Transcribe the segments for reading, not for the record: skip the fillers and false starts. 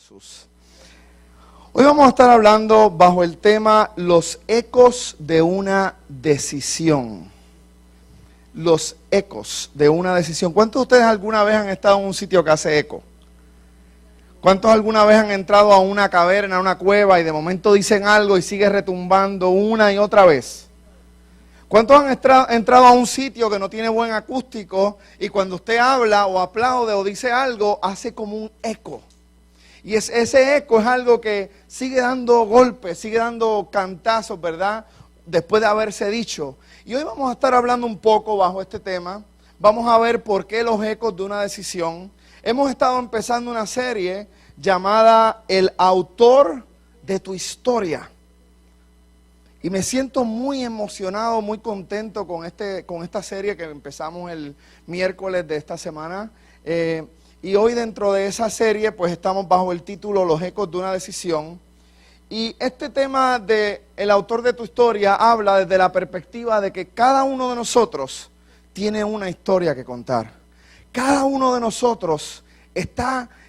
Jesús. Hoy vamos a estar hablando bajo el tema los ecos de una decisión. Los ecos de una decisión. ¿Cuántos de ustedes alguna vez han estado en un sitio que hace eco? ¿Cuántos alguna vez han entrado a una caverna, a una cueva y de momento dicen algo y sigue retumbando una y otra vez? ¿Cuántos han entrado a un sitio que no tiene buen acústico y cuando usted habla o aplaude o dice algo, hace como un eco? Y ese eco es algo que sigue dando golpes, sigue dando cantazos, ¿verdad? Después de haberse dicho. Y hoy vamos a estar hablando un poco bajo este tema. Vamos a ver por qué los ecos de una decisión. Hemos estado empezando una serie llamada El autor de tu historia. Y me siento muy emocionado, muy contento con esta serie que empezamos el miércoles de esta semana. Y hoy dentro de esa serie pues estamos bajo el título Los ecos de una decisión. Y este tema de el autor de tu historia habla desde la perspectiva de que cada uno de nosotros tiene una historia que contar. Cada uno de nosotros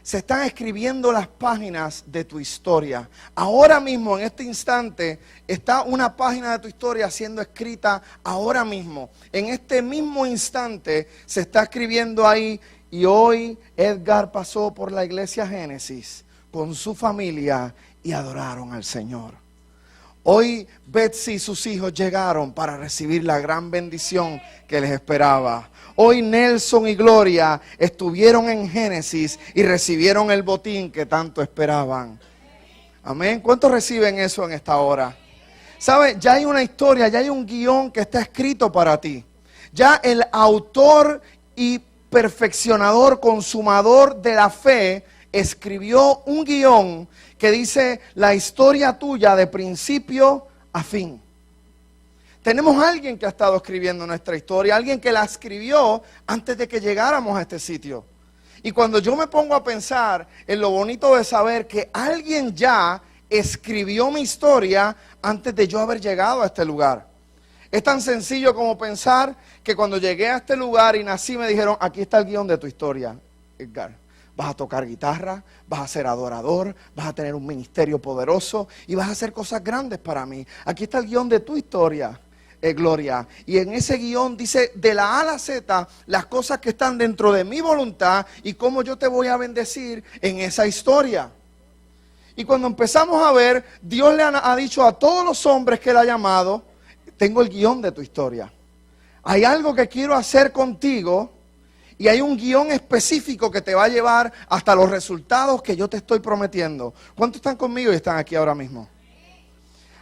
se están escribiendo las páginas de tu historia. Ahora mismo, en este instante, está una página de tu historia siendo escrita ahora mismo. En este mismo instante se está escribiendo ahí. Y hoy Edgar pasó por la iglesia Génesis con su familia y adoraron al Señor. Hoy Betsy y sus hijos llegaron para recibir la gran bendición que les esperaba. Hoy Nelson y Gloria estuvieron en Génesis y recibieron el botín que tanto esperaban. Amén. ¿Cuántos reciben eso en esta hora? ¿Sabe? Ya hay una historia, ya hay un guión que está escrito para ti. Ya el autor y perfeccionador, consumador de la fe, escribió un guión que dice la historia tuya de principio a fin. Tenemos a alguien que ha estado escribiendo nuestra historia, alguien que la escribió antes de que llegáramos a este sitio. Y cuando yo me pongo a pensar en lo bonito de saber que alguien ya escribió mi historia antes de yo haber llegado a este lugar. Es tan sencillo como pensar que cuando llegué a este lugar y nací me dijeron, aquí está el guión de tu historia, Edgar. Vas a tocar guitarra, vas a ser adorador, vas a tener un ministerio poderoso y vas a hacer cosas grandes para mí. Aquí está el guión de tu historia, Gloria. Y en ese guión dice de la A a la Z las cosas que están dentro de mi voluntad y cómo yo te voy a bendecir en esa historia. Y cuando empezamos a ver, Dios le ha dicho a todos los hombres que Él ha llamado, tengo el guión de tu historia. Hay algo que quiero hacer contigo y hay un guión específico que te va a llevar hasta los resultados que yo te estoy prometiendo. ¿Cuántos están conmigo y están aquí ahora mismo?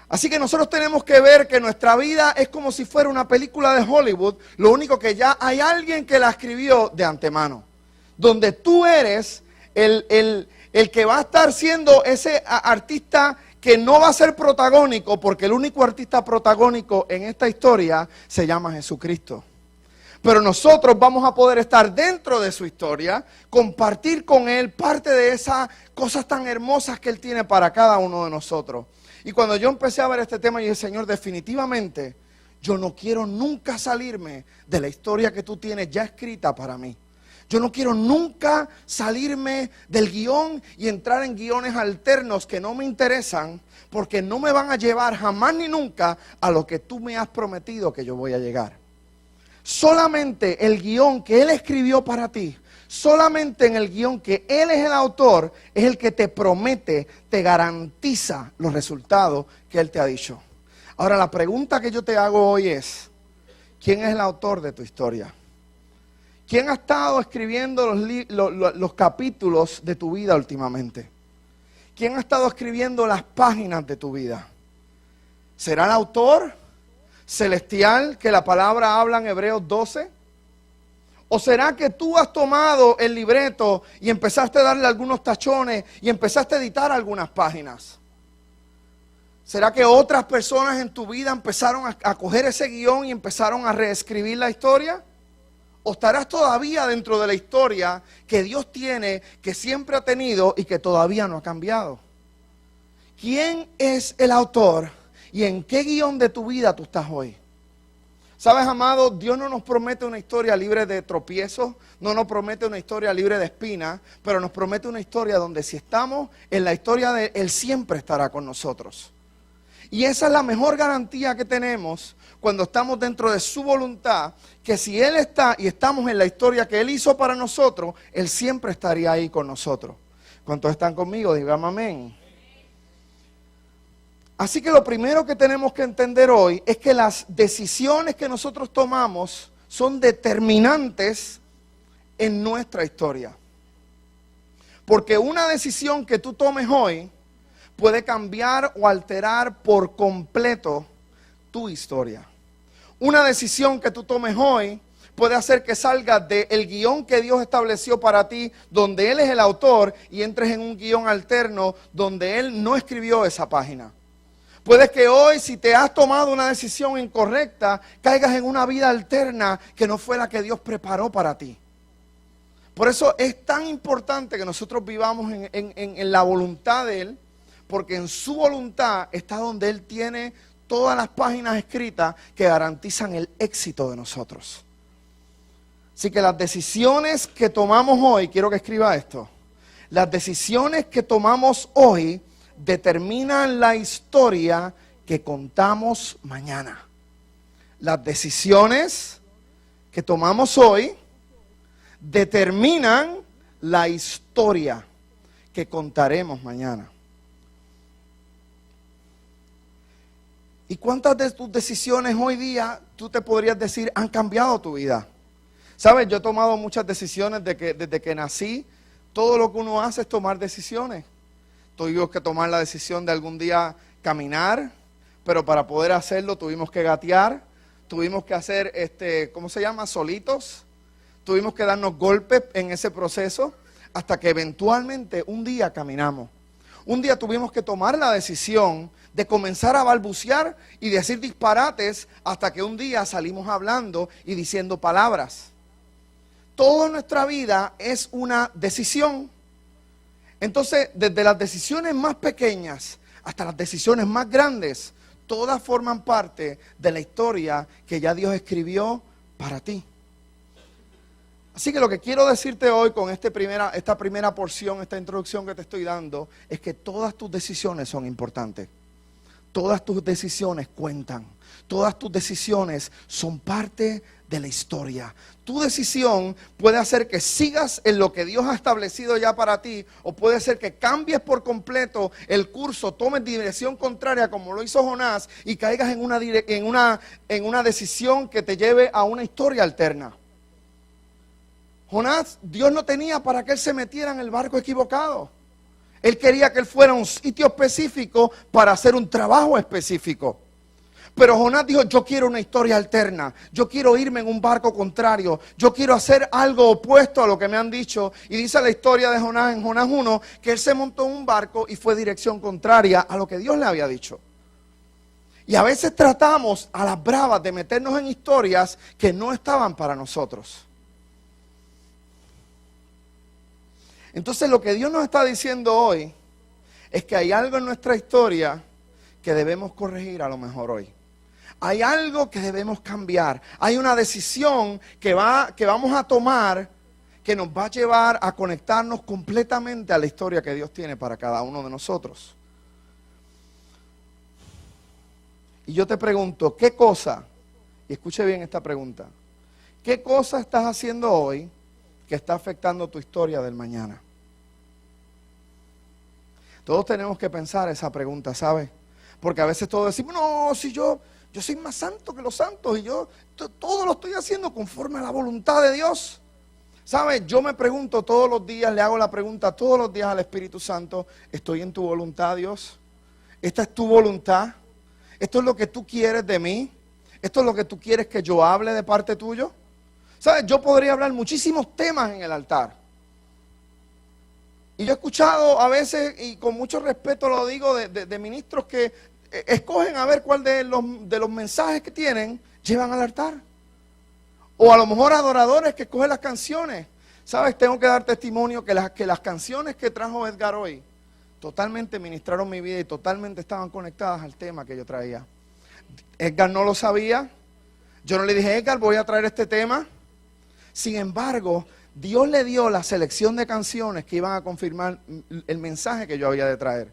Así que nosotros tenemos que ver que nuestra vida es como si fuera una película de Hollywood. Lo único que ya hay alguien que la escribió de antemano. Donde tú eres el que va a estar siendo ese artista que no va a ser protagónico, porque el único artista protagónico en esta historia se llama Jesucristo. Pero nosotros vamos a poder estar dentro de su historia, compartir con Él parte de esas cosas tan hermosas que Él tiene para cada uno de nosotros. Y cuando yo empecé a ver este tema, yo dije, Señor, definitivamente, yo no quiero nunca salirme de la historia que tú tienes ya escrita para mí. Yo no quiero nunca salirme del guión y entrar en guiones alternos que no me interesan, porque no me van a llevar jamás ni nunca a lo que tú me has prometido que yo voy a llegar. Solamente el guión que Él escribió para ti, solamente en el guión que Él es el autor, es el que te promete, te garantiza los resultados que Él te ha dicho. Ahora la pregunta que yo te hago hoy es, ¿quién es el autor de tu historia? ¿Quién ha estado escribiendo los capítulos de tu vida últimamente? ¿Quién ha estado escribiendo las páginas de tu vida? ¿Será el autor celestial que la palabra habla en Hebreos 12? ¿O será que tú has tomado el libreto y empezaste a darle algunos tachones y empezaste a editar algunas páginas? ¿Será que otras personas en tu vida empezaron a coger ese guión y empezaron a reescribir la historia? ¿O estarás todavía dentro de la historia que Dios tiene, que siempre ha tenido y que todavía no ha cambiado? ¿Quién es el autor y en qué guión de tu vida tú estás hoy? ¿Sabes, amado? Dios no nos promete una historia libre de tropiezos, no nos promete una historia libre de espinas, pero nos promete una historia donde si estamos en la historia de Él siempre estará con nosotros. Y esa es la mejor garantía que tenemos cuando estamos dentro de su voluntad, que si Él está y estamos en la historia que Él hizo para nosotros, Él siempre estaría ahí con nosotros. ¿Cuántos están conmigo? Dígame amén. Así que lo primero que tenemos que entender hoy es que las decisiones que nosotros tomamos son determinantes en nuestra historia. Porque una decisión que tú tomes hoy puede cambiar o alterar por completo tu historia. Una decisión que tú tomes hoy puede hacer que salgas del guión que Dios estableció para ti, donde Él es el autor, y entres en un guión alterno donde Él no escribió esa página. Puede que hoy, si te has tomado una decisión incorrecta, caigas en una vida alterna que no fue la que Dios preparó para ti. Por eso es tan importante que nosotros vivamos en la voluntad de Él, porque en su voluntad está donde Él tiene todas las páginas escritas que garantizan el éxito de nosotros. Así que las decisiones que tomamos hoy, quiero que escriba esto, las decisiones que tomamos hoy determinan la historia que contamos mañana. Las decisiones que tomamos hoy determinan la historia que contaremos mañana. ¿Y cuántas de tus decisiones hoy día tú te podrías decir han cambiado tu vida? ¿Sabes? Yo he tomado muchas decisiones desde que nací. Todo lo que uno hace es tomar decisiones. Tuvimos que tomar la decisión de algún día caminar, pero para poder hacerlo tuvimos que gatear, tuvimos que hacer, ¿cómo se llama? Solitos. Tuvimos que darnos golpes en ese proceso hasta que eventualmente un día caminamos. Un día tuvimos que tomar la decisión de comenzar a balbucear y decir disparates hasta que un día salimos hablando y diciendo palabras. Toda nuestra vida es una decisión. Entonces, desde las decisiones más pequeñas hasta las decisiones más grandes, todas forman parte de la historia que ya Dios escribió para ti. Así que lo que quiero decirte hoy con esta primera porción, esta introducción que te estoy dando, es que todas tus decisiones son importantes. Todas tus decisiones cuentan. Todas tus decisiones son parte de la historia. Tu decisión puede hacer que sigas en lo que Dios ha establecido ya para ti, o puede ser que cambies por completo el curso, tomes dirección contraria como lo hizo Jonás y caigas en una decisión que te lleve a una historia alterna. Jonás, Dios no tenía para que él se metiera en el barco equivocado. Él quería que él fuera a un sitio específico para hacer un trabajo específico. Pero Jonás dijo, yo quiero una historia alterna, yo quiero irme en un barco contrario, yo quiero hacer algo opuesto a lo que me han dicho. Y dice la historia de Jonás en Jonás 1, que él se montó en un barco y fue dirección contraria a lo que Dios le había dicho. Y a veces tratamos a las bravas de meternos en historias que no estaban para nosotros. Entonces lo que Dios nos está diciendo hoy es que hay algo en nuestra historia que debemos corregir a lo mejor hoy. Hay algo que debemos cambiar. Hay una decisión que vamos a tomar que nos va a llevar a conectarnos completamente a la historia que Dios tiene para cada uno de nosotros. Y yo te pregunto, ¿qué cosa? Y escuche bien esta pregunta. ¿Qué cosa estás haciendo hoy que está afectando tu historia del mañana? Todos tenemos que pensar esa pregunta, ¿sabes? Porque a veces todos decimos, no, si yo soy más santo que los santos y yo todo lo estoy haciendo conforme a la voluntad de Dios. ¿Sabes? Yo me pregunto todos los días, le hago la pregunta todos los días al Espíritu Santo, ¿estoy en tu voluntad, Dios? ¿Esta es tu voluntad? ¿Esto es lo que tú quieres de mí? ¿Esto es lo que tú quieres que yo hable de parte tuyo? ¿Sabes? Yo podría hablar muchísimos temas en el altar. Y yo he escuchado a veces, y con mucho respeto lo digo, de ministros que escogen a ver cuál de los mensajes que tienen llevan al altar. O a lo mejor adoradores que escogen las canciones. ¿Sabes? Tengo que dar testimonio que las canciones que trajo Edgar hoy totalmente ministraron mi vida y totalmente estaban conectadas al tema que yo traía. Edgar no lo sabía. Yo no le dije, Edgar, voy a traer este tema. Sin embargo, Dios le dio la selección de canciones que iban a confirmar el mensaje que yo había de traer.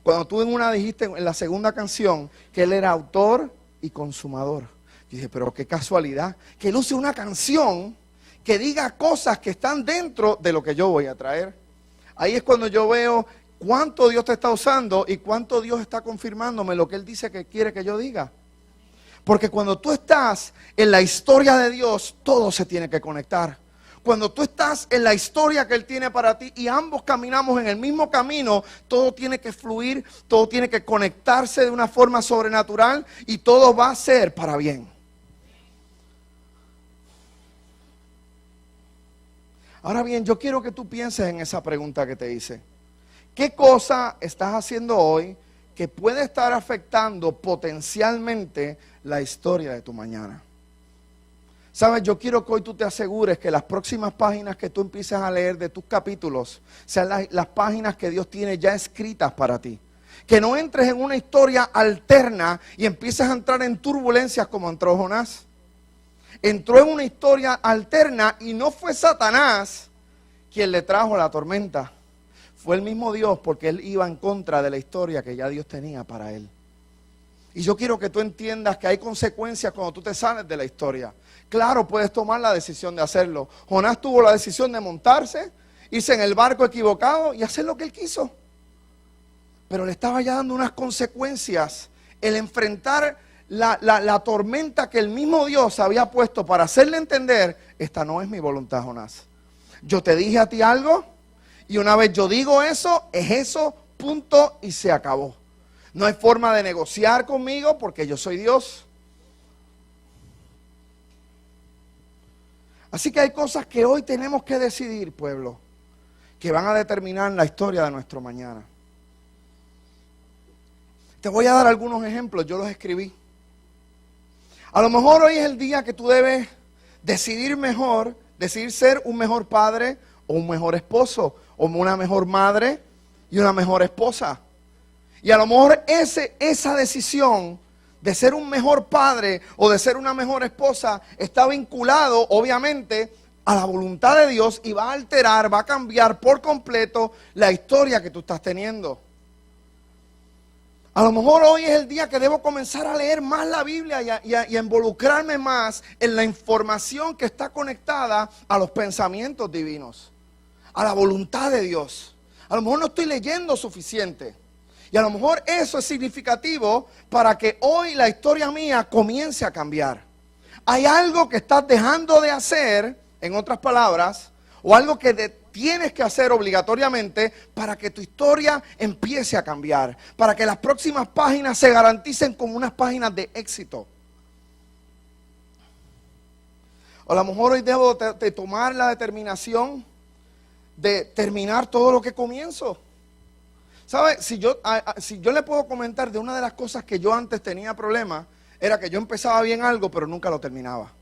Cuando tú en una dijiste, en la segunda canción, que Él era autor y consumador. Yo dije, pero qué casualidad, que Él use una canción que diga cosas que están dentro de lo que yo voy a traer. Ahí es cuando yo veo cuánto Dios te está usando y cuánto Dios está confirmándome lo que Él dice que quiere que yo diga. Porque cuando tú estás en la historia de Dios, todo se tiene que conectar. Cuando tú estás en la historia que Él tiene para ti y ambos caminamos en el mismo camino, todo tiene que fluir, todo tiene que conectarse de una forma sobrenatural y todo va a ser para bien. Ahora bien, yo quiero que tú pienses en esa pregunta que te hice. ¿Qué cosa estás haciendo hoy que puede estar afectando potencialmente la historia de tu mañana? Sabes, yo quiero que hoy tú te asegures que las próximas páginas que tú empieces a leer de tus capítulos sean las páginas que Dios tiene ya escritas para ti. Que no entres en una historia alterna y empieces a entrar en turbulencias como entró Jonás. Entró en una historia alterna y no fue Satanás quien le trajo la tormenta. Fue el mismo Dios, porque él iba en contra de la historia que ya Dios tenía para él. Y yo quiero que tú entiendas que hay consecuencias cuando tú te sales de la historia. Claro, puedes tomar la decisión de hacerlo. Jonás tuvo la decisión de montarse, irse en el barco equivocado y hacer lo que él quiso. Pero le estaba ya dando unas consecuencias el enfrentar la tormenta que el mismo Dios había puesto para hacerle entender, esta no es mi voluntad, Jonás. Yo te dije a ti algo y una vez yo digo eso, es eso, punto, y se acabó. No hay forma de negociar conmigo porque yo soy Dios. Así que hay cosas que hoy tenemos que decidir, pueblo, que van a determinar la historia de nuestro mañana. Te voy a dar algunos ejemplos, yo los escribí. A lo mejor hoy es el día que tú debes decidir mejor, decidir ser un mejor padre o un mejor esposo, o una mejor madre y una mejor esposa. Y a lo mejor esa decisión de ser un mejor padre o de ser una mejor esposa está vinculado obviamente a la voluntad de Dios y va a alterar, va a cambiar por completo la historia que tú estás teniendo. A lo mejor hoy es el día que debo comenzar a leer más la Biblia y a involucrarme más en la información que está conectada a los pensamientos divinos, a la voluntad de Dios. A lo mejor no estoy leyendo suficiente. Y a lo mejor eso es significativo para que hoy la historia mía comience a cambiar. Hay algo que estás dejando de hacer, en otras palabras, o algo que tienes que hacer obligatoriamente para que tu historia empiece a cambiar, para que las próximas páginas se garanticen como unas páginas de éxito. O a lo mejor hoy debo de tomar la determinación de terminar todo lo que comienzo. ¿Sabe? Si yo le puedo comentar de una de las cosas que yo antes tenía problemas, era que yo empezaba bien algo, pero nunca lo terminaba.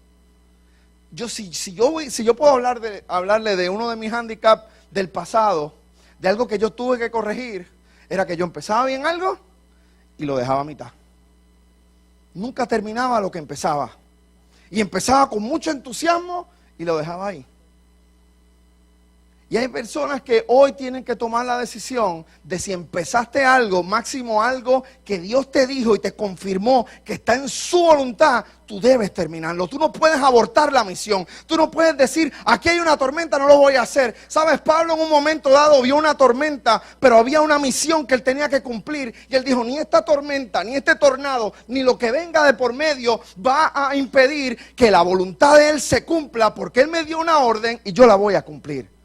Si yo puedo hablarle de uno de mis handicaps del pasado, de algo que yo tuve que corregir, era que yo empezaba bien algo y lo dejaba a mitad. Nunca terminaba lo que empezaba. Y empezaba con mucho entusiasmo y lo dejaba ahí. Y hay personas que hoy tienen que tomar la decisión de si empezaste algo, máximo algo que Dios te dijo y te confirmó que está en su voluntad, tú debes terminarlo. Tú no puedes abortar la misión. Tú no puedes decir, aquí hay una tormenta, no lo voy a hacer. ¿Sabes? Pablo en un momento dado vio una tormenta, pero había una misión que él tenía que cumplir. Y él dijo, ni esta tormenta, ni este tornado, ni lo que venga de por medio va a impedir que la voluntad de él se cumpla, porque él me dio una orden y yo la voy a cumplir.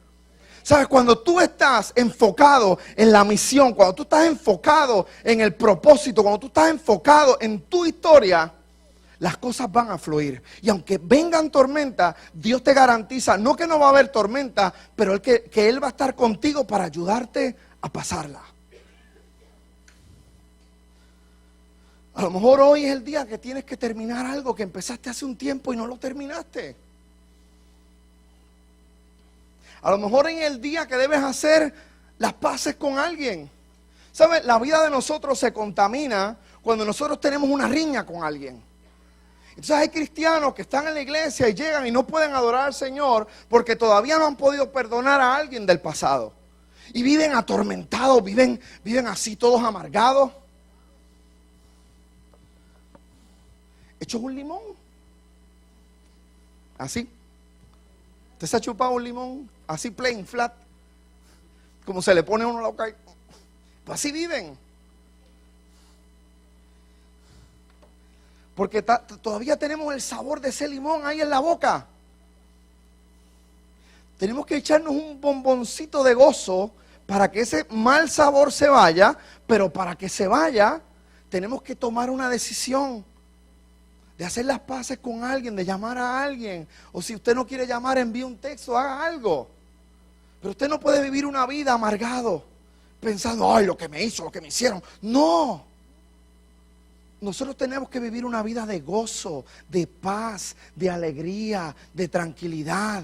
¿Sabes? Cuando tú estás enfocado en la misión, cuando tú estás enfocado en el propósito, cuando tú estás enfocado en tu historia, las cosas van a fluir. Y aunque vengan tormentas, Dios te garantiza, no que no va a haber tormenta, pero que Él va a estar contigo para ayudarte a pasarla. A lo mejor hoy es el día que tienes que terminar algo que empezaste hace un tiempo y no lo terminaste. A lo mejor en el día que debes hacer las paces con alguien. ¿Sabes? La vida de nosotros se contamina cuando nosotros tenemos una riña con alguien. Entonces hay cristianos que están en la iglesia y llegan y no pueden adorar al Señor porque todavía no han podido perdonar a alguien del pasado. Y viven atormentados, viven así todos amargados. Hechos un limón. Así. ¿Usted se ha chupado un limón? Así plain, flat. Como se le pone a uno la boca. Pues así viven. Porque todavía tenemos el sabor de ese limón ahí en la boca. Tenemos que echarnos un bomboncito de gozo para que ese mal sabor se vaya. Pero para que se vaya, tenemos que tomar una decisión. De hacer las paces con alguien, de llamar a alguien. O si usted no quiere llamar, envíe un texto, haga algo. Pero usted no puede vivir una vida amargado, pensando, ay, lo que me hizo, lo que me hicieron. No. Nosotros tenemos que vivir una vida de gozo, de paz, de alegría, de tranquilidad.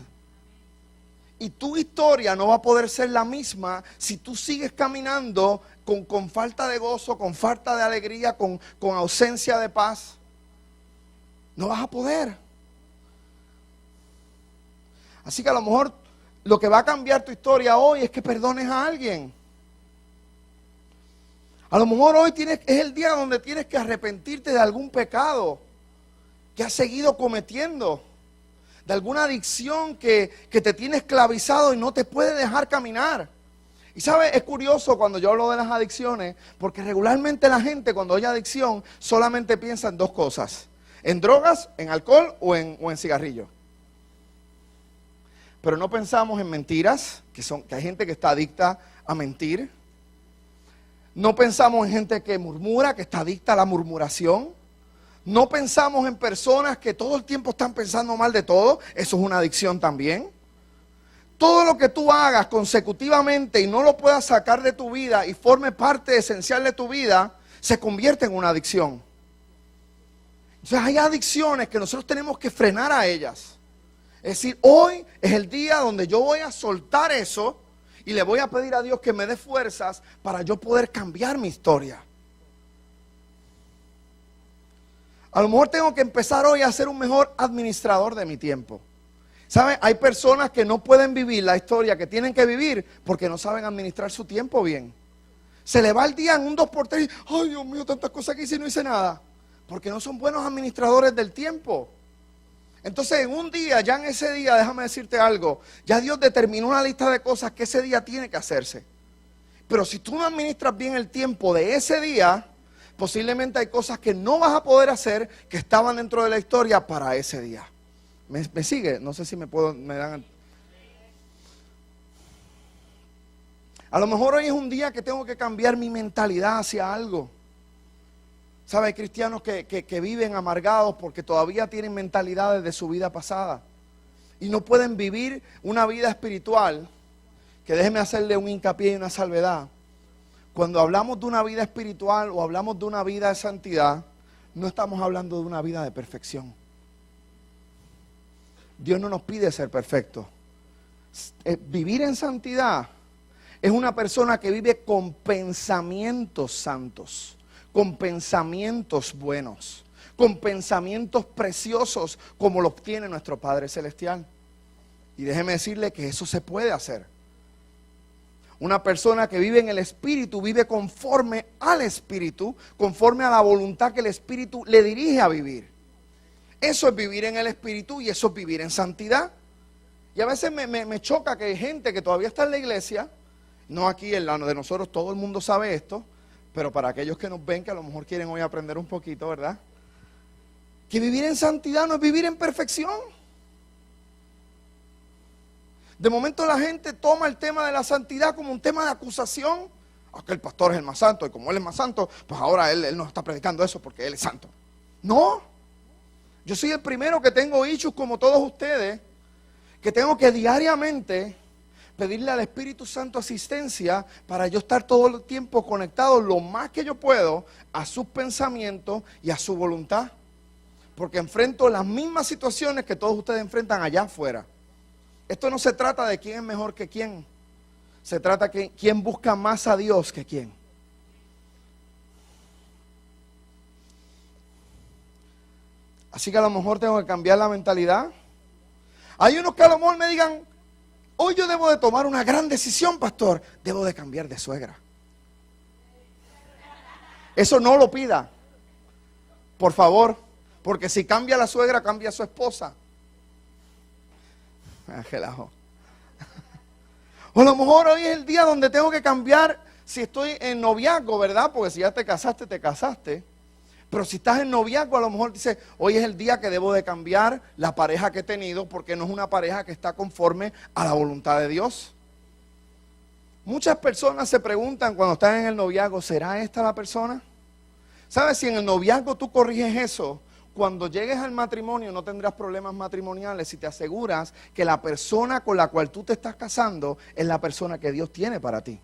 Y tu historia no va a poder ser la misma si tú sigues caminando con falta de gozo, con falta de alegría, con ausencia de paz. No vas a poder. Así que a lo mejor lo que va a cambiar tu historia hoy es que perdones a alguien. A lo mejor hoy es el día donde tienes que arrepentirte de algún pecado que has seguido cometiendo, de alguna adicción que te tiene esclavizado y no te puede dejar caminar. Y sabes, es curioso cuando yo hablo de las adicciones, porque regularmente la gente cuando oye adicción solamente piensa en dos cosas: en drogas, en alcohol o en cigarrillos. Pero no pensamos en mentiras, que hay gente que está adicta a mentir. No pensamos en gente que murmura, que está adicta a la murmuración. No pensamos en personas que todo el tiempo están pensando mal de todo. Eso es una adicción también. Todo lo que tú hagas consecutivamente y no lo puedas sacar de tu vida y forme parte esencial de tu vida, se convierte en una adicción. Entonces hay adicciones que nosotros tenemos que frenar a ellas. Es decir, hoy es el día donde yo voy a soltar eso y le voy a pedir a Dios que me dé fuerzas para yo poder cambiar mi historia. A lo mejor tengo que empezar hoy a ser un mejor administrador de mi tiempo. ¿Sabe? Hay personas que no pueden vivir la historia que tienen que vivir porque no saben administrar su tiempo bien. Se le va el día en un 2x3. Ay, Dios mío, tantas cosas que hice y no hice nada. Porque no son buenos administradores del tiempo. Entonces en un día, ya en ese día, déjame decirte algo, ya Dios determinó una lista de cosas que ese día tiene que hacerse. Pero si tú no administras bien el tiempo de ese día, posiblemente hay cosas que no vas a poder hacer que estaban dentro de la historia para ese día. ¿Me sigue? No sé si me dan. A lo mejor hoy es un día que tengo que cambiar mi mentalidad hacia algo. ¿Sabe? Hay cristianos que viven amargados porque todavía tienen mentalidades de su vida pasada. Y no pueden vivir una vida espiritual. Que déjeme hacerle un hincapié y una salvedad. Cuando hablamos de una vida espiritual o hablamos de una vida de santidad, no estamos hablando de una vida de perfección. Dios no nos pide ser perfectos. Vivir en santidad es una persona que vive con pensamientos santos, con pensamientos buenos, con pensamientos preciosos como los tiene nuestro Padre Celestial. Y déjeme decirle que eso se puede hacer. Una persona que vive en el Espíritu vive conforme al Espíritu, conforme a la voluntad que el Espíritu le dirige a vivir. Eso es vivir en el Espíritu y eso es vivir en santidad. Y a veces me choca que hay gente que todavía está en la iglesia, no aquí en la de nosotros, todo el mundo sabe esto, pero para aquellos que nos ven, que a lo mejor quieren hoy aprender un poquito, ¿verdad? Que vivir en santidad no es vivir en perfección. De momento la gente toma el tema de la santidad como un tema de acusación. Aquel pastor es el más santo y como él es más santo, pues ahora él nos está predicando eso porque él es santo. No. Yo soy el primero que tengo issues como todos ustedes, que tengo que diariamente pedirle al Espíritu Santo asistencia para yo estar todo el tiempo conectado lo más que yo puedo a sus pensamientos y a su voluntad. Porque enfrento las mismas situaciones que todos ustedes enfrentan allá afuera. Esto no se trata de quién es mejor que quién. Se trata de quién busca más a Dios que quién. Así que a lo mejor tengo que cambiar la mentalidad. Hay unos que a lo mejor me digan, hoy yo debo de tomar una gran decisión, pastor. Debo de cambiar de suegra. Eso no lo pida, por favor, porque si cambia la suegra, cambia su esposa. Relajo. O a lo mejor hoy es el día donde tengo que cambiar, si estoy en noviazgo, ¿verdad? Porque si ya te casaste, te casaste. Pero si estás en noviazgo, a lo mejor dices, hoy es el día que debo de cambiar la pareja que he tenido, porque no es una pareja que está conforme a la voluntad de Dios. Muchas personas se preguntan cuando están en el noviazgo, ¿será esta la persona? ¿Sabes? Si en el noviazgo tú corriges eso, cuando llegues al matrimonio no tendrás problemas matrimoniales si te aseguras que la persona con la cual tú te estás casando es la persona que Dios tiene para ti.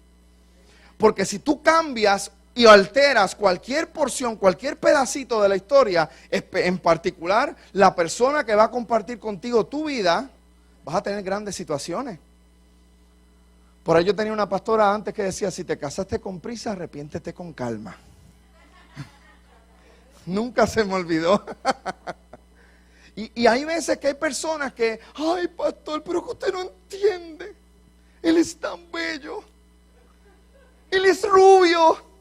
Porque si tú cambias y alteras cualquier porción, cualquier pedacito de la historia, en particular la persona que va a compartir contigo tu vida, vas a tener grandes situaciones. Por ahí yo tenía una pastora antes que decía, si te casaste con prisa, arrepiéntete con calma. Nunca se me olvidó. Y hay veces que hay personas que, ay pastor, pero que usted no entiende. Él es tan bello. Él es rubio.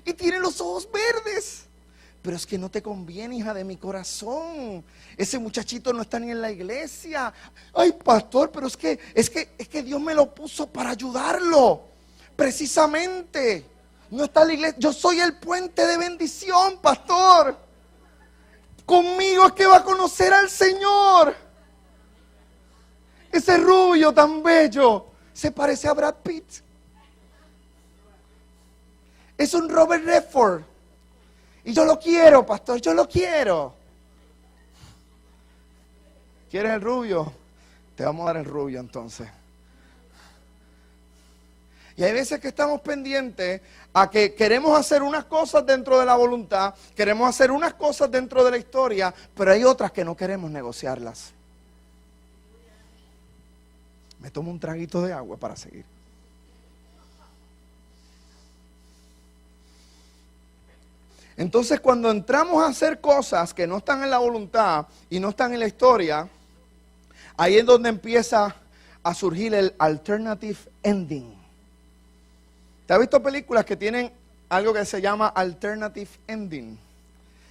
Y tiene los ojos verdes. Pero es que no te conviene, hija de mi corazón. Ese muchachito no está ni en la iglesia. Ay pastor, pero es que Dios me lo puso para ayudarlo. Precisamente. No está la iglesia. Yo soy el puente de bendición, pastor. Conmigo es que va a conocer al Señor. Ese rubio tan bello se parece a Brad Pitt. Es un Robert Redford. Y yo lo quiero, pastor, yo lo quiero. ¿Quieres el rubio? Te vamos a dar el rubio entonces. Y hay veces que estamos pendientes a que queremos hacer unas cosas dentro de la voluntad, queremos hacer unas cosas dentro de la historia, pero hay otras que no queremos negociarlas. Me tomo un traguito de agua para seguir. Entonces, cuando entramos a hacer cosas que no están en la voluntad y no están en la historia, ahí es donde empieza a surgir el alternative ending. ¿Te has visto películas que tienen algo que se llama alternative ending?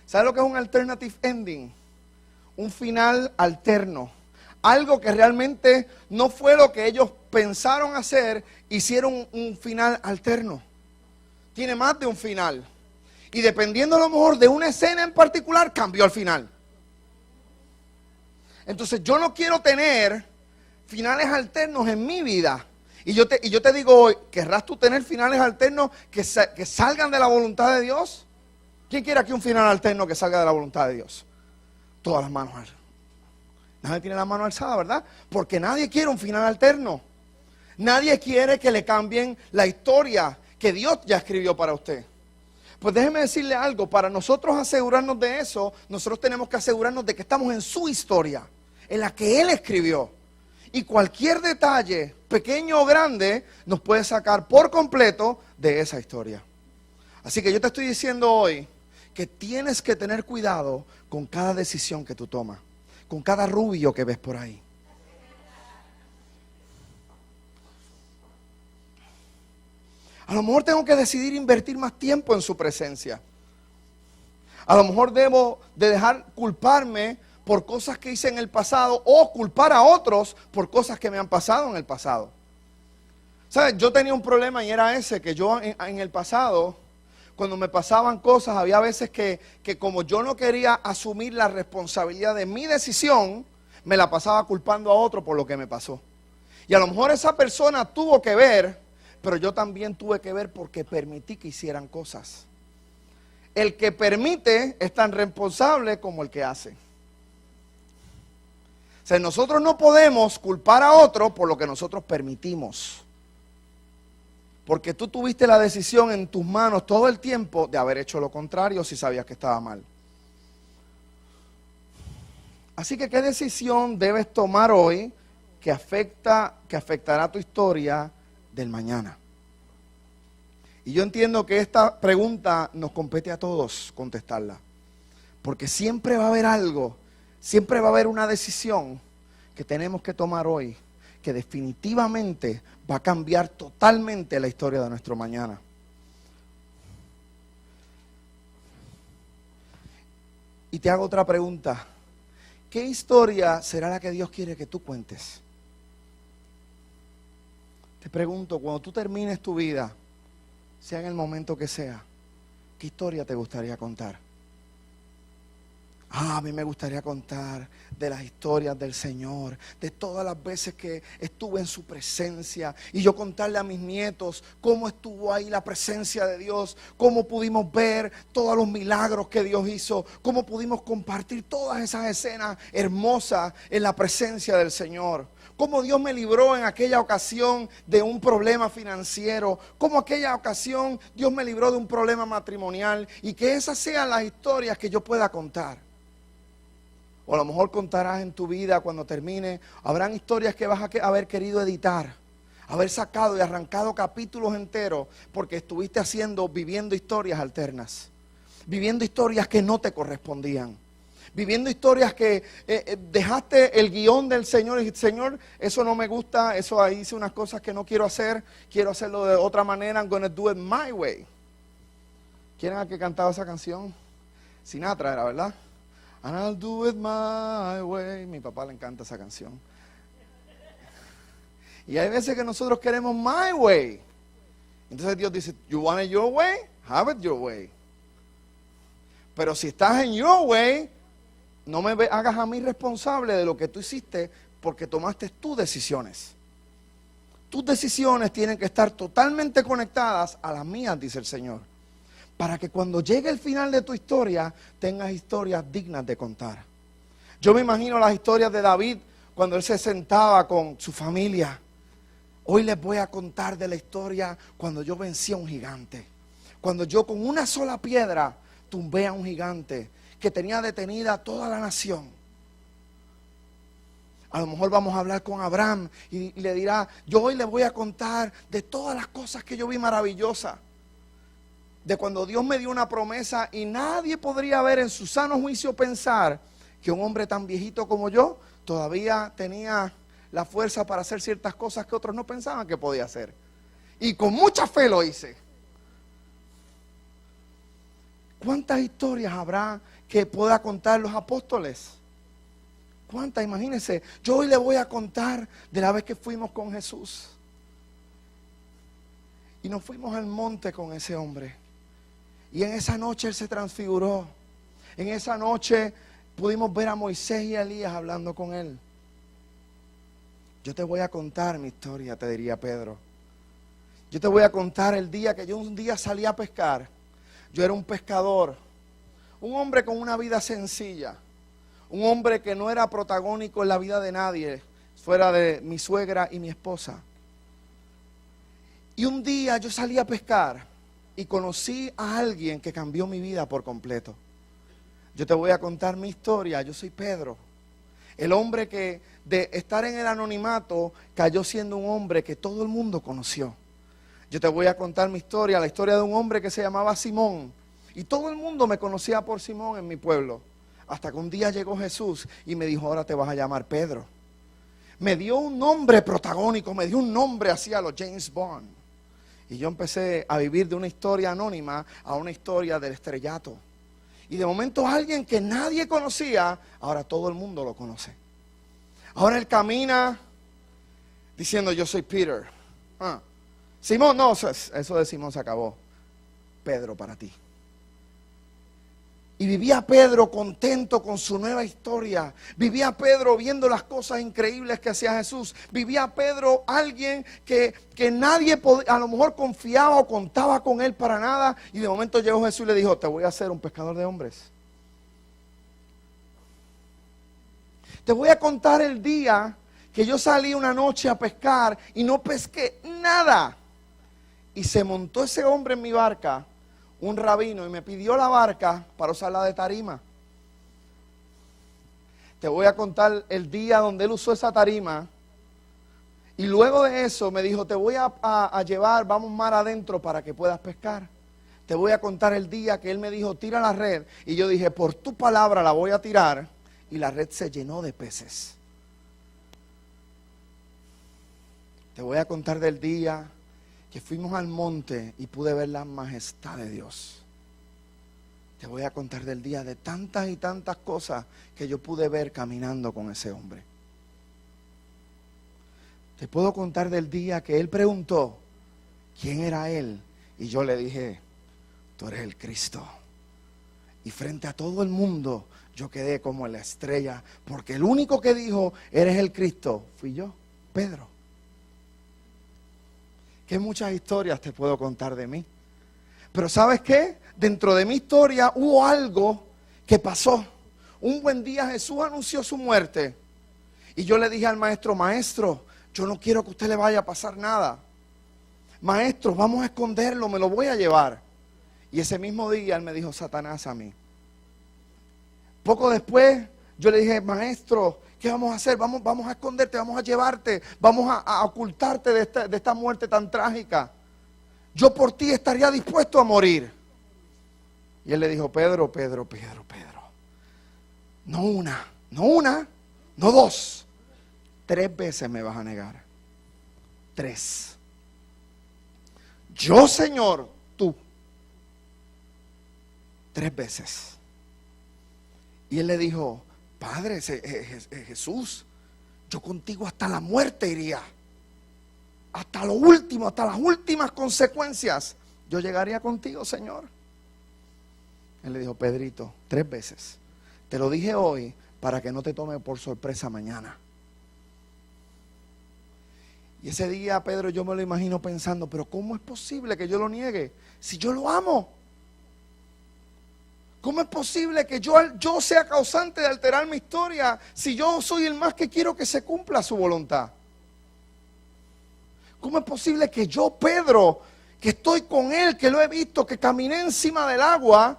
¿Sabes lo que es un alternative ending? Un final alterno. Algo que realmente no fue lo que ellos pensaron hacer, hicieron un final alterno. Tiene más de un final. Y dependiendo a lo mejor de una escena en particular, cambió el final. Entonces yo no quiero tener finales alternos en mi vida. Y yo te digo hoy, ¿querrás tú tener finales alternos que salgan de la voluntad de Dios? ¿Quién quiere aquí un final alterno que salga de la voluntad de Dios? Todas las manos alzadas. Nadie tiene la mano alzada, ¿verdad? Porque nadie quiere un final alterno. Nadie quiere que le cambien la historia que Dios ya escribió para usted. Pues déjeme decirle algo, para nosotros asegurarnos de eso, nosotros tenemos que asegurarnos de que estamos en su historia, en la que Él escribió. Y cualquier detalle, pequeño o grande, nos puede sacar por completo de esa historia. Así que yo te estoy diciendo hoy que tienes que tener cuidado con cada decisión que tú tomas, con cada rubio que ves por ahí. A lo mejor tengo que decidir invertir más tiempo en su presencia. A lo mejor debo de dejar culparme por cosas que hice en el pasado o culpar a otros por cosas que me han pasado en el pasado. ¿Sabes? Yo tenía un problema y era ese, que yo en el pasado, cuando me pasaban cosas, había veces que como yo no quería asumir la responsabilidad de mi decisión, me la pasaba culpando a otro por lo que me pasó. Y a lo mejor esa persona tuvo que ver, pero yo también tuve que ver porque permití que hicieran cosas. El que permite es tan responsable como el que hace. O sea, nosotros no podemos culpar a otro por lo que nosotros permitimos. Porque tú tuviste la decisión en tus manos todo el tiempo de haber hecho lo contrario si sabías que estaba mal. Así que, ¿qué decisión debes tomar hoy que afectará tu historia del mañana? Y yo entiendo que esta pregunta nos compete a todos contestarla. Porque siempre va a haber algo, siempre va a haber una decisión que tenemos que tomar hoy, que definitivamente va a cambiar totalmente la historia de nuestro mañana. Y te hago otra pregunta. ¿Qué historia será la que Dios quiere que tú cuentes? Te pregunto, cuando tú termines tu vida, sea en el momento que sea, ¿qué historia te gustaría contar? A mí me gustaría contar de las historias del Señor, de todas las veces que estuve en su presencia, y yo contarle a mis nietos cómo estuvo ahí la presencia de Dios, cómo pudimos ver todos los milagros que Dios hizo, cómo pudimos compartir todas esas escenas hermosas en la presencia del Señor. Cómo Dios me libró en aquella ocasión de un problema financiero, cómo aquella ocasión Dios me libró de un problema matrimonial, y que esas sean las historias que yo pueda contar. O a lo mejor contarás en tu vida cuando termine, habrán historias que vas a haber querido editar, haber sacado y arrancado capítulos enteros porque estuviste viviendo historias alternas, viviendo historias que no te correspondían, viviendo historias que dejaste el guión del Señor y dijiste, Señor, eso no me gusta, eso ahí hice unas cosas que no quiero hacer, quiero hacerlo de otra manera, I'm gonna do it my way. ¿Quién era el que cantaba esa canción? Sinatra era, ¿verdad? And I'll do it my way. Mi papá le encanta esa canción. Y hay veces que nosotros queremos my way. Entonces Dios dice, you want it your way? Have it your way. Pero si estás en your way, no me hagas a mí responsable de lo que tú hiciste porque tomaste tus decisiones. Tus decisiones tienen que estar totalmente conectadas a las mías, dice el Señor. Para que cuando llegue el final de tu historia, tengas historias dignas de contar. Yo me imagino las historias de David cuando él se sentaba con su familia. Hoy les voy a contar de la historia cuando yo vencí a un gigante. Cuando yo con una sola piedra tumbé a un gigante que tenía detenida a toda la nación. A lo mejor vamos a hablar con Abraham y le dirá, yo hoy les voy a contar de todas las cosas que yo vi maravillosas. De cuando Dios me dio una promesa y nadie podría ver en su sano juicio pensar que un hombre tan viejito como yo todavía tenía la fuerza para hacer ciertas cosas que otros no pensaban que podía hacer. Y con mucha fe lo hice. ¿Cuántas historias habrá que pueda contar los apóstoles? ¿Cuántas? Imagínense, yo hoy les voy a contar de la vez que fuimos con Jesús. Y nos fuimos al monte con ese hombre. Y en esa noche Él se transfiguró. En esa noche pudimos ver a Moisés y a Elías hablando con Él. Yo te voy a contar mi historia, te diría Pedro. Yo te voy a contar el día que yo un día salí a pescar. Yo era un pescador, un hombre con una vida sencilla, un hombre que no era protagónico en la vida de nadie, fuera de mi suegra y mi esposa. Y un día yo salí a pescar y conocí a alguien que cambió mi vida por completo. Yo te voy a contar mi historia. Yo soy Pedro, el hombre que de estar en el anonimato cayó siendo un hombre que todo el mundo conoció. Yo te voy a contar mi historia, la historia de un hombre que se llamaba Simón. Y todo el mundo me conocía por Simón en mi pueblo. Hasta que un día llegó Jesús y me dijo, ahora te vas a llamar Pedro. Me dio un nombre protagónico, me dio un nombre así a los James Bond. Y yo empecé a vivir de una historia anónima a una historia del estrellato. Y de momento alguien que nadie conocía, ahora todo el mundo lo conoce. Ahora él camina diciendo, yo soy Peter. Simón, no, eso de Simón se acabó. Pedro para ti. Y vivía Pedro contento con su nueva historia. Vivía Pedro viendo las cosas increíbles que hacía Jesús. Vivía Pedro alguien que nadie a lo mejor confiaba o contaba con él para nada. Y de momento llegó Jesús y le dijo, te voy a hacer un pescador de hombres. Te voy a contar el día que yo salí una noche a pescar y no pesqué nada. Y se montó ese hombre en mi barca, un rabino, y me pidió la barca para usarla de tarima. Te voy a contar el día donde él usó esa tarima. Y luego de eso me dijo, te voy a llevar, vamos mar adentro para que puedas pescar. te voy a contar el día que Él me dijo, tira la red. Y yo dije, por tu palabra la voy a tirar. Y la red se llenó de peces. Te voy a contar del día que fuimos al monte y pude ver la majestad de Dios. Te voy a contar del día de tantas y tantas cosas que yo pude ver caminando con ese hombre. Te puedo contar del día que él preguntó quién era él. Y yo le dije, tú eres el Cristo. Y frente a todo el mundo yo quedé como la estrella. Porque el único que dijo, eres el Cristo, fui yo, Pedro. Que muchas historias te puedo contar de mí. Pero ¿sabes qué? Dentro de mi historia hubo algo que pasó. Un buen día Jesús anunció su muerte. Y yo le dije al maestro, maestro, yo no quiero que a usted le vaya a pasar nada. Maestro, vamos a esconderlo, me lo voy a llevar. Y ese mismo día él me dijo, Satanás a mí. Poco después yo le dije, maestro, ¿qué vamos a hacer? Vamos a esconderte, vamos a llevarte, vamos a ocultarte de esta muerte tan trágica. Yo por ti estaría dispuesto a morir. Y él le dijo, Pedro, no una, no dos, 3 veces me vas a negar. 3. Yo, Señor, tú. 3 veces. Y él le dijo, Padre, Jesús, yo contigo hasta la muerte iría. Hasta lo último, hasta las últimas consecuencias. Yo llegaría contigo, Señor. Él le dijo, Pedrito, 3 veces. Te lo dije hoy para que no te tome por sorpresa mañana. Y ese día, Pedro, yo me lo imagino pensando, pero ¿cómo es posible que yo lo niegue si yo lo amo? ¿Cómo es posible que yo sea causante de alterar mi historia si yo soy el más que quiero que se cumpla su voluntad? ¿Cómo es posible que yo, Pedro, que estoy con él, que lo he visto, que caminé encima del agua,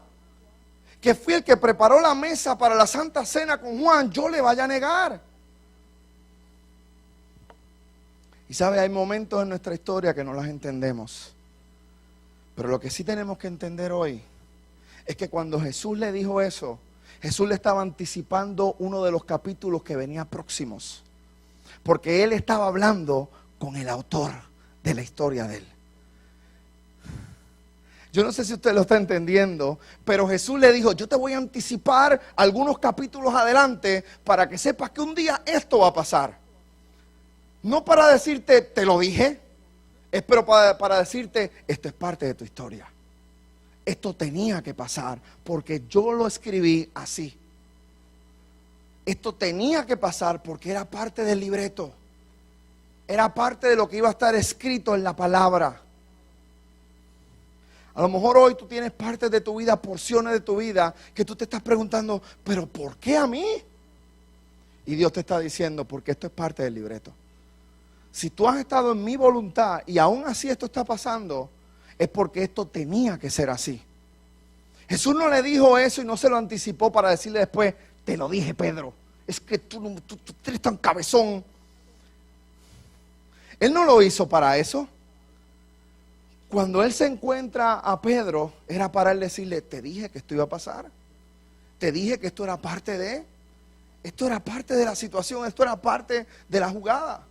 que fui el que preparó la mesa para la Santa Cena con Juan, yo le vaya a negar? Y sabe, hay momentos en nuestra historia que no las entendemos. Pero lo que sí tenemos que entender hoy es que cuando Jesús le dijo eso, Jesús le estaba anticipando uno de los capítulos que venía próximos. Porque él estaba hablando con el autor de la historia de él. Yo no sé si usted lo está entendiendo, pero Jesús le dijo, yo te voy a anticipar algunos capítulos adelante para que sepas que un día esto va a pasar. No para decirte, te lo dije, es pero para decirte, esto es parte de tu historia. Esto tenía que pasar porque yo lo escribí así. Esto tenía que pasar porque era parte del libreto. Era parte de lo que iba a estar escrito en la palabra. A lo mejor hoy tú tienes partes de tu vida, porciones de tu vida, que tú te estás preguntando, ¿pero por qué a mí? Y Dios te está diciendo, porque esto es parte del libreto. Si tú has estado en mi voluntad y aún así esto está pasando, es porque esto tenía que ser así. Jesús no le dijo eso y no se lo anticipó para decirle después, te lo dije, Pedro, es que tú eres tan cabezón. Él no lo hizo para eso. Cuando él se encuentra a Pedro, era para él decirle, te dije que esto iba a pasar. Te dije que esto era parte de, esto era parte de la situación, esto era parte de la jugada.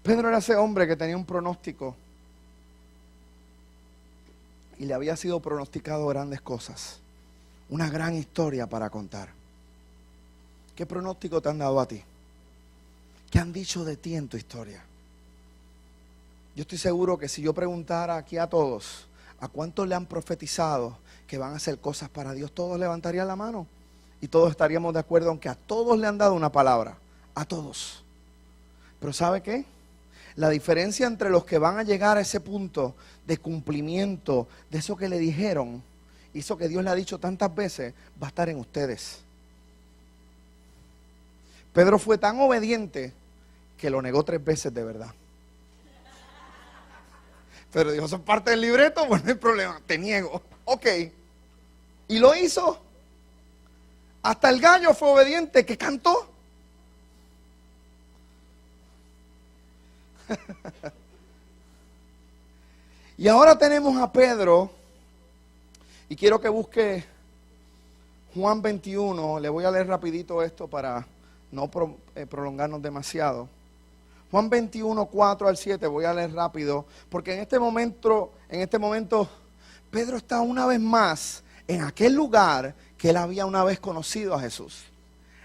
Pedro era ese hombre que tenía un pronóstico y le había sido pronosticado grandes cosas, una gran historia para contar. ¿Qué pronóstico te han dado a ti? ¿Qué han dicho de ti en tu historia? Yo estoy seguro que si yo preguntara aquí a todos, ¿a cuántos le han profetizado que van a hacer cosas para Dios? Todos levantarían la mano y todos estaríamos de acuerdo, aunque a todos le han dado una palabra, a todos. Pero ¿sabe qué? La diferencia entre los que van a llegar a ese punto de cumplimiento de eso que le dijeron, y eso que Dios le ha dicho tantas veces, va a estar en ustedes. Pedro fue tan obediente que lo negó 3 veces de verdad. Pero dijo, ¿eso es parte del libreto? Bueno, no hay problema, te niego. Ok. Y lo hizo. Hasta el gallo fue obediente, que cantó. Y ahora tenemos a Pedro, y quiero que busque Juan 21, le voy a leer rapidito esto para no prolongarnos demasiado. Juan 21, 4 al 7, voy a leer rápido, porque en este momento, Pedro está una vez más en aquel lugar que él había una vez conocido a Jesús.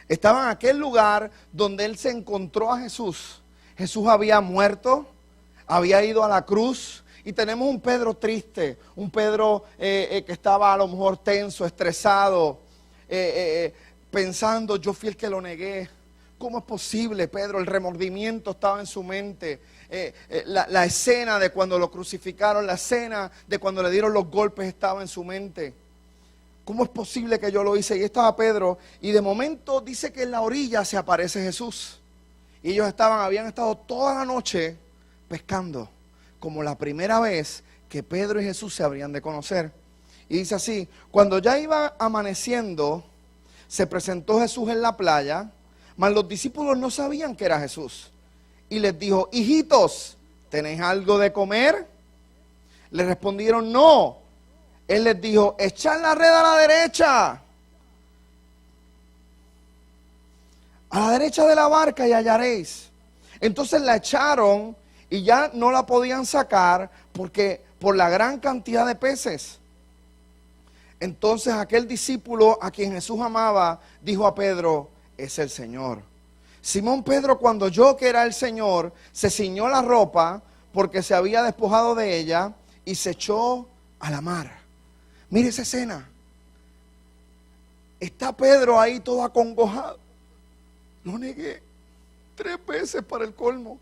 Estaba en aquel lugar donde él se encontró a Jesús. Jesús había muerto, había ido a la cruz, y tenemos un Pedro triste, un Pedro que estaba a lo mejor tenso, estresado, pensando, yo fui el que lo negué. ¿Cómo es posible, Pedro? El remordimiento estaba en su mente. La escena de cuando lo crucificaron, la escena de cuando le dieron los golpes estaba en su mente. ¿Cómo es posible que yo lo hice? Y estaba Pedro, y de momento dice que en la orilla se aparece Jesús. Y ellos habían estado toda la noche pescando, como la primera vez que Pedro y Jesús se habrían de conocer. Y dice así: cuando ya iba amaneciendo, se presentó Jesús en la playa, mas los discípulos no sabían que era Jesús. Y les dijo: hijitos, ¿tenéis algo de comer? Le respondieron: no. Él les dijo: echad la red a la derecha de la barca y hallaréis. Entonces la echaron y ya no la podían sacar porque por la gran cantidad de peces. Entonces aquel discípulo a quien Jesús amaba dijo a Pedro: es el Señor. Simón Pedro, cuando oyó que era el Señor, se ciñó la ropa porque se había despojado de ella y se echó a la mar. Mire esa escena. Está Pedro ahí todo acongojado. Lo negué 3 veces para el colmo.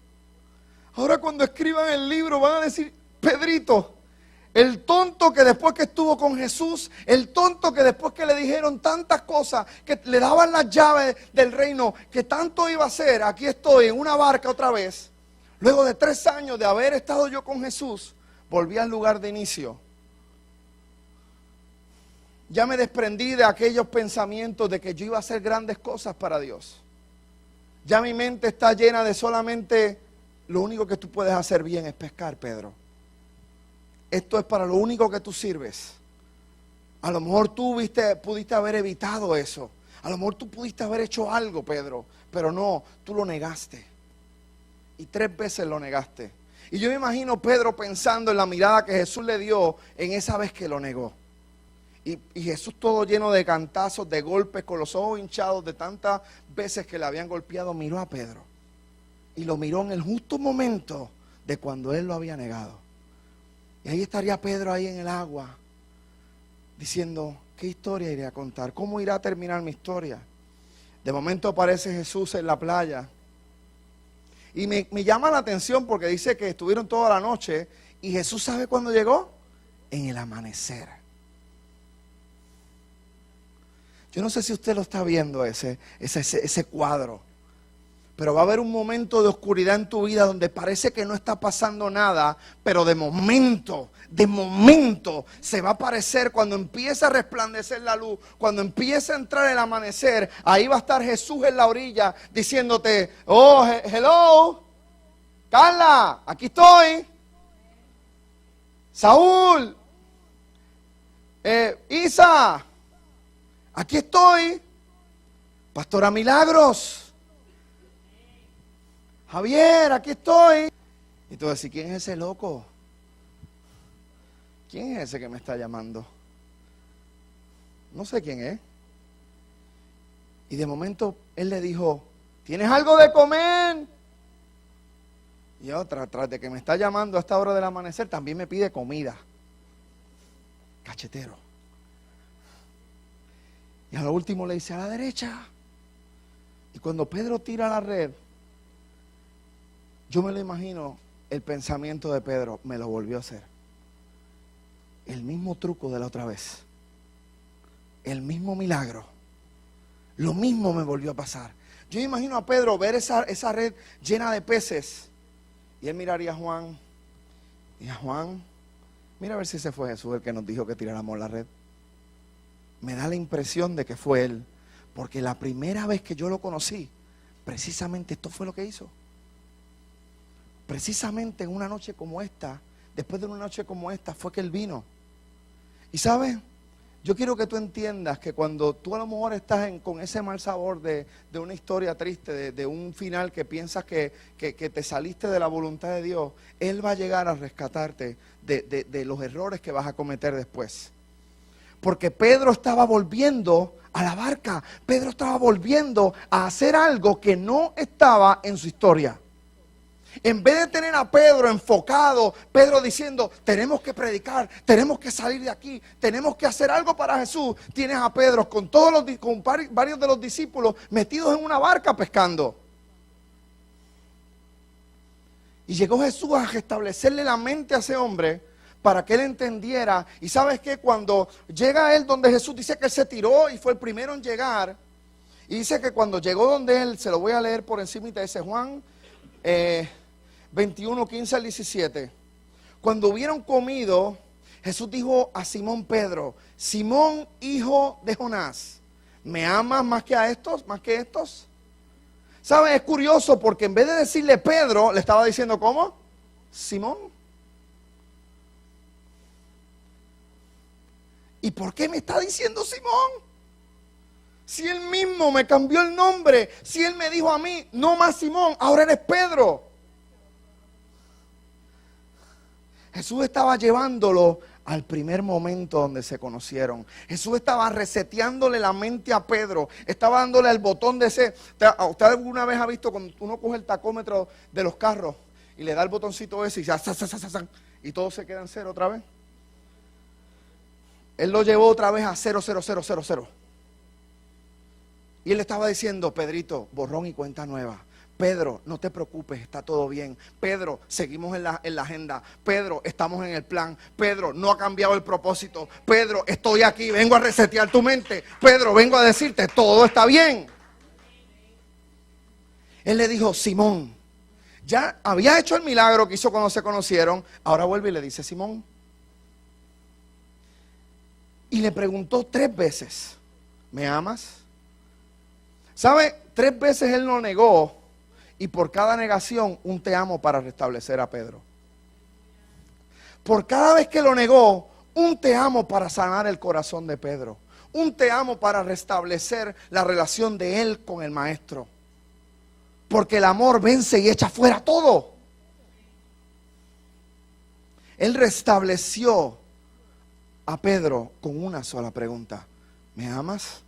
Ahora cuando escriban el libro van a decir: Pedrito, el tonto que después que estuvo con Jesús, el tonto que después que le dijeron tantas cosas, que le daban las llaves del reino, que tanto iba a hacer, aquí estoy en una barca otra vez. Luego de 3 años de haber estado yo con Jesús, volví al lugar de inicio. Ya me desprendí de aquellos pensamientos de que yo iba a hacer grandes cosas para Dios. Ya mi mente está llena de solamente lo único que tú puedes hacer bien es pescar, Pedro. Esto es para lo único que tú sirves. A lo mejor tú pudiste haber evitado eso. A lo mejor tú pudiste haber hecho algo, Pedro. Pero no, tú lo negaste. Y 3 veces lo negaste. Y yo me imagino Pedro pensando en la mirada que Jesús le dio en esa vez que lo negó. Y Jesús todo lleno de cantazos, de golpes, con los ojos hinchados de tantas veces que le habían golpeado, miró a Pedro. Y lo miró en el justo momento de cuando él lo había negado. Y ahí estaría Pedro ahí en el agua, diciendo: ¿qué historia iré a contar? ¿Cómo irá a terminar mi historia? De momento aparece Jesús en la playa. Y me llama la atención porque dice que estuvieron toda la noche. ¿Y Jesús sabe cuándo llegó? En el amanecer. Yo no sé si usted lo está viendo ese cuadro. Pero va a haber un momento de oscuridad en tu vida donde parece que no está pasando nada, pero de momento se va a aparecer cuando empieza a resplandecer la luz, cuando empieza a entrar el amanecer. Ahí va a estar Jesús en la orilla diciéndote: oh, hello, Carla, aquí estoy. Saúl, Isa, aquí estoy. Pastora Milagros, Javier, aquí estoy. Y tú decís: ¿quién es ese loco? ¿Quién es ese que me está llamando? No sé quién es. Y de momento él le dijo: ¿tienes algo de comer? Y otra, tras de que me está llamando a esta hora del amanecer, también me pide comida. Cachetero. Y a lo último le dice: a la derecha. Y cuando Pedro tira la red, yo me lo imagino, el pensamiento de Pedro: me lo volvió a hacer. El mismo truco de la otra vez. El mismo milagro. Lo mismo me volvió a pasar. Yo me imagino a Pedro ver esa red llena de peces. Y él miraría a Juan. Y a Juan: mira a ver si ese fue Jesús el que nos dijo que tiráramos la red. Me da la impresión de que fue él. Porque la primera vez que yo lo conocí, precisamente esto fue lo que hizo. precisamente en una noche como esta, después de una noche como esta, fue que Él vino. Y ¿sabes? Yo quiero que tú entiendas que cuando tú a lo mejor estás con ese mal sabor de una historia triste, de un final que piensas que te saliste de la voluntad de Dios, Él va a llegar a rescatarte de los errores que vas a cometer después. Porque Pedro estaba volviendo a la barca. Pedro estaba volviendo a hacer algo que no estaba en su historia. En vez de tener a Pedro enfocado, Pedro diciendo, tenemos que predicar, tenemos que salir de aquí, tenemos que hacer algo para Jesús, tienes a Pedro con varios de los discípulos metidos en una barca pescando. Y llegó Jesús a restablecerle la mente a ese hombre para que él entendiera. Y sabes que cuando llega él donde Jesús, dice que él se tiró y fue el primero en llegar. Y dice que cuando llegó donde él, se lo voy a leer por encima, dice Juan 21, 15 al 17. Cuando hubieron comido, Jesús dijo a Simón Pedro, Simón, hijo de Jonás, ¿me amas más que a estos, más que estos? ¿Sabes? Es curioso porque en vez de decirle Pedro, le estaba diciendo ¿cómo? Simón. ¿Y por qué me está diciendo Simón? Si él mismo me cambió el nombre, si él me dijo a mí, no más Simón, ahora eres Pedro. Jesús estaba llevándolo al primer momento donde se conocieron. Jesús estaba reseteándole la mente a Pedro. Estaba dándole el botón de ese. ¿Usted alguna vez ha visto cuando uno coge el tacómetro de los carros y le da el botoncito ese y todo se queda en cero otra vez? Él lo llevó otra vez a 0, 0, 0, 0, 0. Y él estaba diciendo, Pedrito, borrón y cuenta nueva. Pedro, no te preocupes, está todo bien. Pedro, seguimos en la agenda. Pedro, estamos en el plan. Pedro, no ha cambiado el propósito. Pedro, estoy aquí, vengo a resetear tu mente. Pedro, vengo a decirte, todo está bien. Él le dijo, Simón, ya había hecho el milagro que hizo cuando se conocieron. Ahora vuelve y le dice, Simón. Y le preguntó 3 veces, ¿me amas? ¿Sabe? 3 veces él lo negó. Y por cada negación, un te amo para restablecer a Pedro. Por cada vez que lo negó, un te amo para sanar el corazón de Pedro. Un te amo para restablecer la relación de él con el maestro. Porque el amor vence y echa fuera todo. Él restableció a Pedro con una sola pregunta. ¿Me amas?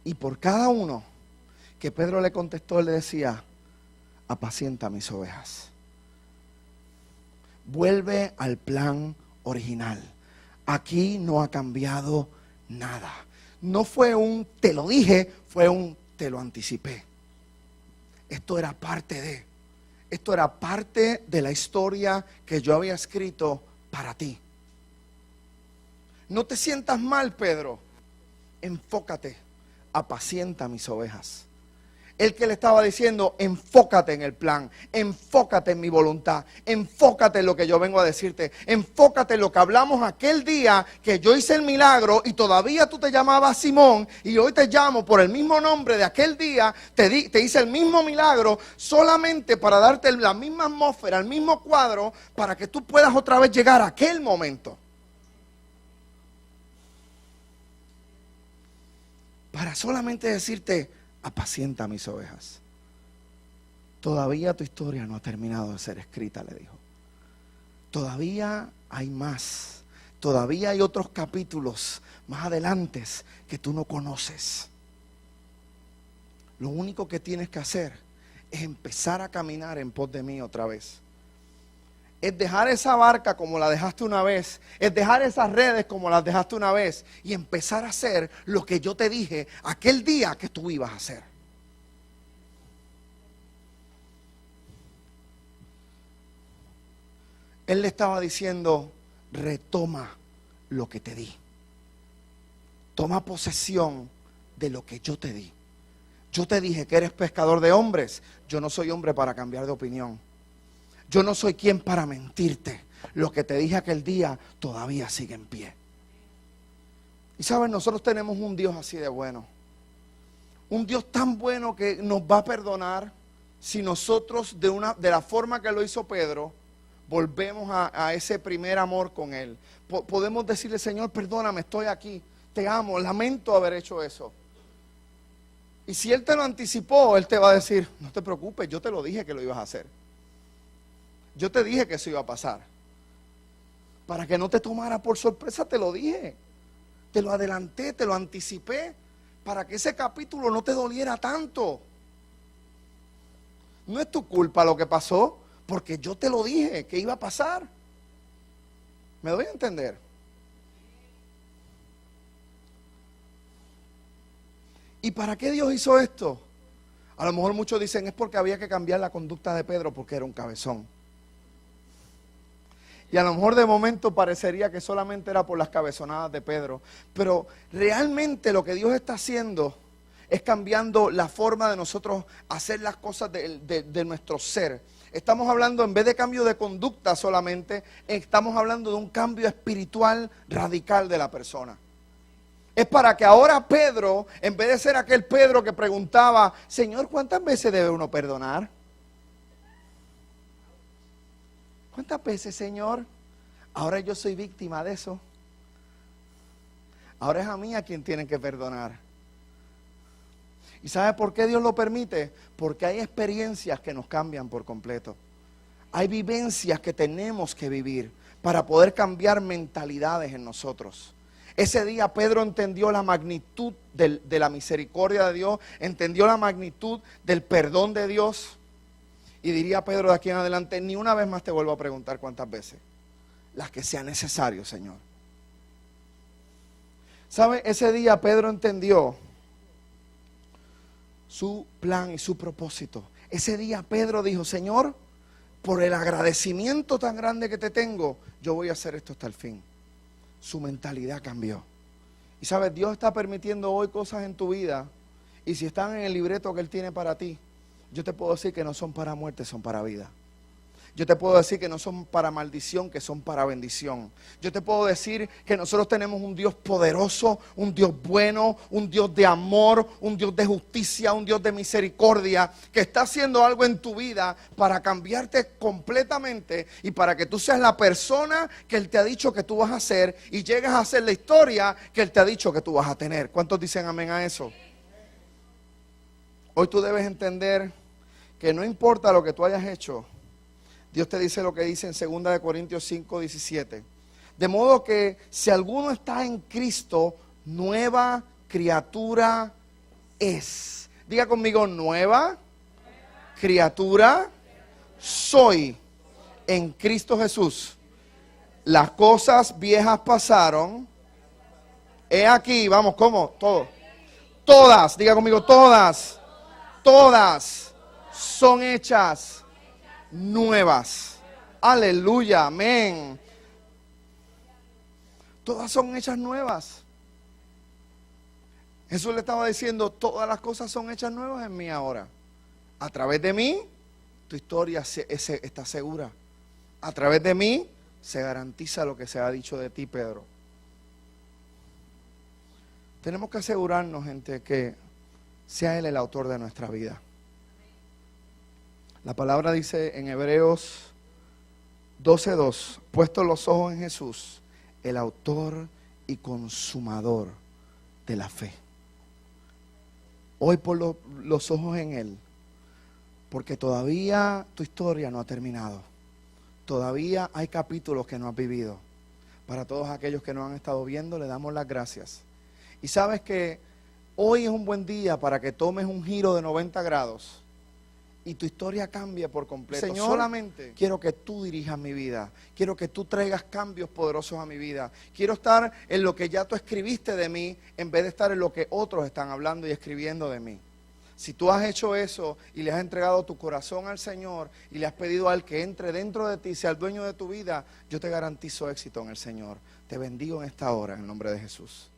Y por cada uno que Pedro le contestó, él le decía, apacienta mis ovejas. Vuelve al plan original. Aquí no ha cambiado nada. No fue un te lo dije, fue un te lo anticipé. Esto era parte de la historia que yo había escrito para ti. No te sientas mal, Pedro. Enfócate, apacienta mis ovejas. El que le estaba diciendo, enfócate en el plan, enfócate en mi voluntad, enfócate en lo que yo vengo a decirte, enfócate en lo que hablamos aquel día que yo hice el milagro y todavía tú te llamabas Simón y hoy te llamo por el mismo nombre de aquel día, te hice el mismo milagro solamente para darte la misma atmósfera, el mismo cuadro para que tú puedas otra vez llegar a aquel momento. Para solamente decirte, apacienta mis ovejas. Todavía tu historia no ha terminado de ser escrita, le dijo. Todavía hay más. Todavía hay otros capítulos más adelante que tú no conoces. Lo único que tienes que hacer es empezar a caminar en pos de mí otra vez. Es dejar esa barca como la dejaste una vez. Es dejar esas redes como las dejaste una vez. Y empezar a hacer lo que yo te dije aquel día que tú ibas a hacer. Él le estaba diciendo, retoma lo que te di. Toma posesión de lo que yo te di. Yo te dije que eres pescador de hombres. Yo no soy hombre para cambiar de opinión. Yo no soy quien para mentirte. Lo que te dije aquel día todavía sigue en pie. Y saben, nosotros tenemos un Dios así de bueno. Un Dios tan bueno que nos va a perdonar si nosotros de la forma que lo hizo Pedro, volvemos a ese primer amor con Él? Podemos decirle, Señor, perdóname, estoy aquí, te amo, lamento haber hecho eso. Y si Él te lo anticipó, Él te va a decir, no te preocupes, yo te lo dije que lo ibas a hacer. Yo te dije que eso iba a pasar. Para que no te tomara por sorpresa, te lo dije. Te lo adelanté, te lo anticipé. Para que ese capítulo no te doliera tanto. No es tu culpa lo que pasó, porque yo te lo dije que iba a pasar. ¿Me doy a entender? ¿Y para qué Dios hizo esto? A lo mejor muchos dicen, es porque había que cambiar la conducta de Pedro porque era un cabezón. Y a lo mejor de momento parecería que solamente era por las cabezonadas de Pedro. Pero realmente lo que Dios está haciendo es cambiando la forma de nosotros hacer las cosas de nuestro ser. Estamos hablando, en vez de cambio de conducta solamente, estamos hablando de un cambio espiritual radical de la persona. Es para que ahora Pedro, en vez de ser aquel Pedro que preguntaba, Señor, ¿cuántas veces debe uno perdonar? ¿Cuántas veces, Señor? Ahora yo soy víctima de eso. Ahora es a mí a quien tienen que perdonar. ¿Y sabe por qué Dios lo permite? Porque hay experiencias que nos cambian por completo. Hay vivencias que tenemos que vivir para poder cambiar mentalidades en nosotros. Ese día Pedro entendió la magnitud de la misericordia de Dios, entendió la magnitud del perdón de Dios. Y diría Pedro de aquí en adelante, ni una vez más te vuelvo a preguntar cuántas veces. Las que sea necesario, Señor. ¿Sabe? Ese día Pedro entendió su plan y su propósito. Ese día Pedro dijo, Señor, por el agradecimiento tan grande que te tengo, yo voy a hacer esto hasta el fin. Su mentalidad cambió. Y sabes, Dios está permitiendo hoy cosas en tu vida, y si están en el libreto que Él tiene para ti, yo te puedo decir que no son para muerte, son para vida. Yo te puedo decir que no son para maldición, que son para bendición. Yo te puedo decir que nosotros tenemos un Dios poderoso, un Dios bueno, un Dios de amor, un Dios de justicia, un Dios de misericordia, que está haciendo algo en tu vida para cambiarte completamente y para que tú seas la persona que Él te ha dicho que tú vas a ser y llegas a ser la historia que Él te ha dicho que tú vas a tener. ¿Cuántos dicen amén a eso? Hoy tú debes entender que no importa lo que tú hayas hecho, Dios te dice lo que dice en 2 Corintios 5, 17. De modo que si alguno está en Cristo, nueva criatura es. Diga conmigo, nueva criatura soy en Cristo Jesús. Las cosas viejas pasaron. He aquí, vamos, ¿cómo? Todo. Todas, diga conmigo, todas son hechas nuevas. Aleluya, amén. Todas son hechas nuevas. Jesús le estaba diciendo, todas las cosas son hechas nuevas en mí ahora. A través de mí, tu historia está segura. A través de mí, se garantiza lo que se ha dicho de ti, Pedro. Tenemos que asegurarnos, gente, que sea Él el autor de nuestra vida. La palabra dice en Hebreos 12:2, puestos los ojos en Jesús, el autor y consumador de la fe. Hoy pon los ojos en Él, porque todavía tu historia no ha terminado. Todavía hay capítulos que no has vivido. Para todos aquellos que no han estado viendo, le damos las gracias. Y sabes que hoy es un buen día para que tomes un giro de 90 grados y tu historia cambie por completo. Señor, solamente quiero que tú dirijas mi vida. Quiero que tú traigas cambios poderosos a mi vida. Quiero estar en lo que ya tú escribiste de mí, en vez de estar en lo que otros están hablando y escribiendo de mí. Si tú has hecho eso y le has entregado tu corazón al Señor y le has pedido a Él que entre dentro de ti, sea el dueño de tu vida, yo te garantizo éxito en el Señor. Te bendigo en esta hora, en el nombre de Jesús.